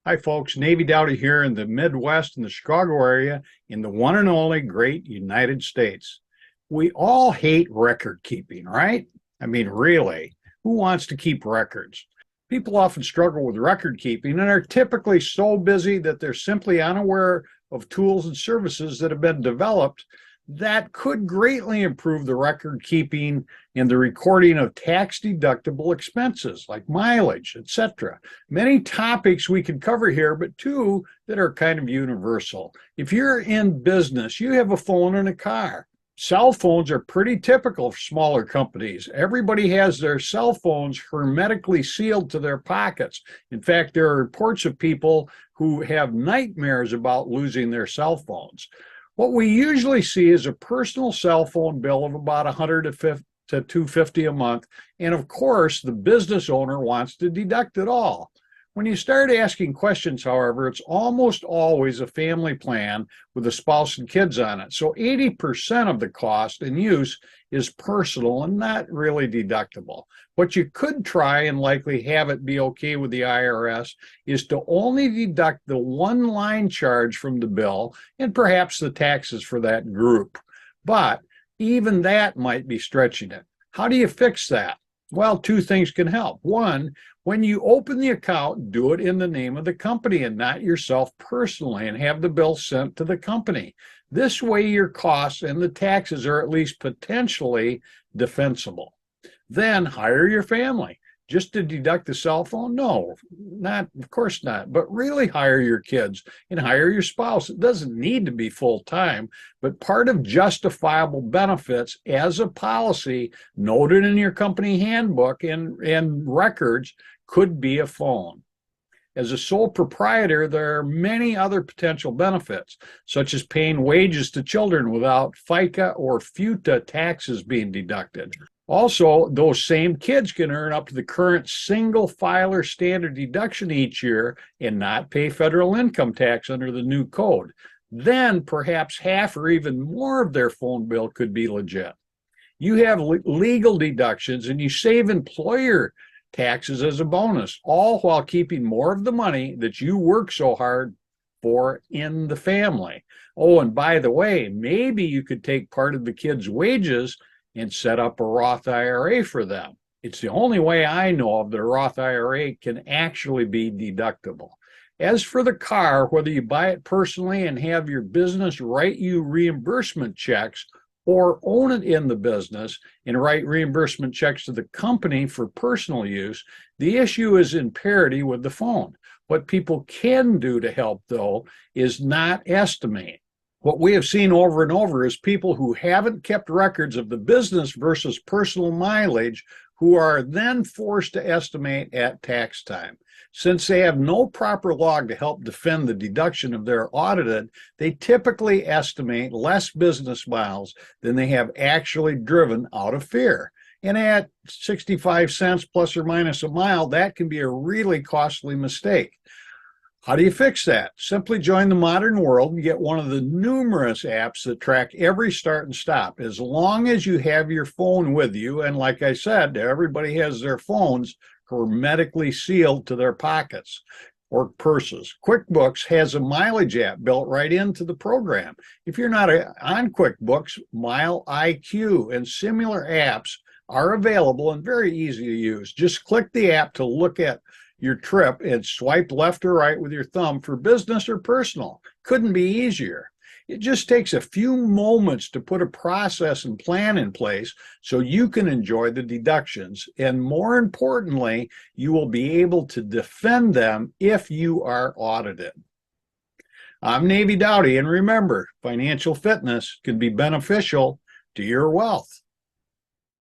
Hi, folks. Navy Dowdy here in the Midwest in the Chicago area in the one and only great United States. We all hate record keeping, right? I mean, really, who wants to keep records? People often struggle with record keeping and are typically so busy that they're simply unaware of tools and services that have been developed that could greatly improve the record keeping and the recording of tax deductible expenses like mileage, etc. Many topics we could cover here, but two that are kind of universal. If you're in business, you have a phone and a car. Cell phones are pretty typical for smaller companies. Everybody has their cell phones hermetically sealed to their pockets. In fact, there are reports of people who have nightmares about losing their cell phones. What we usually see is a personal cell phone bill of about $100 to $250 a month. And of course, the business owner wants to deduct it all. When you start asking questions, however, it's almost always a family plan with a spouse and kids on it. So 80% of the cost and use is personal and not really deductible. What you could try and likely have it be okay with the IRS is to only deduct the one line charge from the bill and perhaps the taxes for that group. But even that might be stretching it. How do you fix that? Well, two things can help. One, when you open the account, do it in the name of the company and not yourself personally, and have the bill sent to the company. This way, your costs and the taxes are at least potentially defensible. Then hire your family. Just to deduct the cell phone? No, not, of course not. But really hire your kids and hire your spouse. It doesn't need to be full time, but part of justifiable benefits as a policy noted in your company handbook and records could be a phone. As a sole proprietor, there are many other potential benefits, such as paying wages to children without FICA or FUTA taxes being deducted. Also, those same kids can earn up to the current single filer standard deduction each year and not pay federal income tax under the new code. Then perhaps half or even more of their phone bill could be legit. You have legal deductions and you save employer taxes as a bonus, all while keeping more of the money that you work so hard for in the family. Oh, and by the way, maybe you could take part of the kids' wages and set up a Roth IRA for them. It's the only way I know of that a Roth IRA can actually be deductible. As for the car, whether you buy it personally and have your business write you reimbursement checks or own it in the business and write reimbursement checks to the company for personal use, the issue is in parity with the phone. What people can do to help, though, is not estimate. What we have seen over and over is people who haven't kept records of the business versus personal mileage who are then forced to estimate at tax time. Since they have no proper log to help defend the deduction of their audited, they typically estimate less business miles than they have actually driven out of fear. And at 65 cents plus or minus a mile, that can be a really costly mistake. How do you fix that? Simply join the modern world and get one of the numerous apps that track every start and stop. As long as you have your phone with you, and like I said, everybody has their phones hermetically sealed to their pockets or purses. QuickBooks has a mileage app built right into the program. If you're not on QuickBooks, Mile IQ and similar apps are available and very easy to use. Just click the app to look at your trip and swipe left or right with your thumb for business or personal. Couldn't be easier. It just takes a few moments to put a process and plan in place so you can enjoy the deductions. And more importantly, you will be able to defend them if you are audited. I'm Navy Dowdy, and remember, financial fitness can be beneficial to your wealth.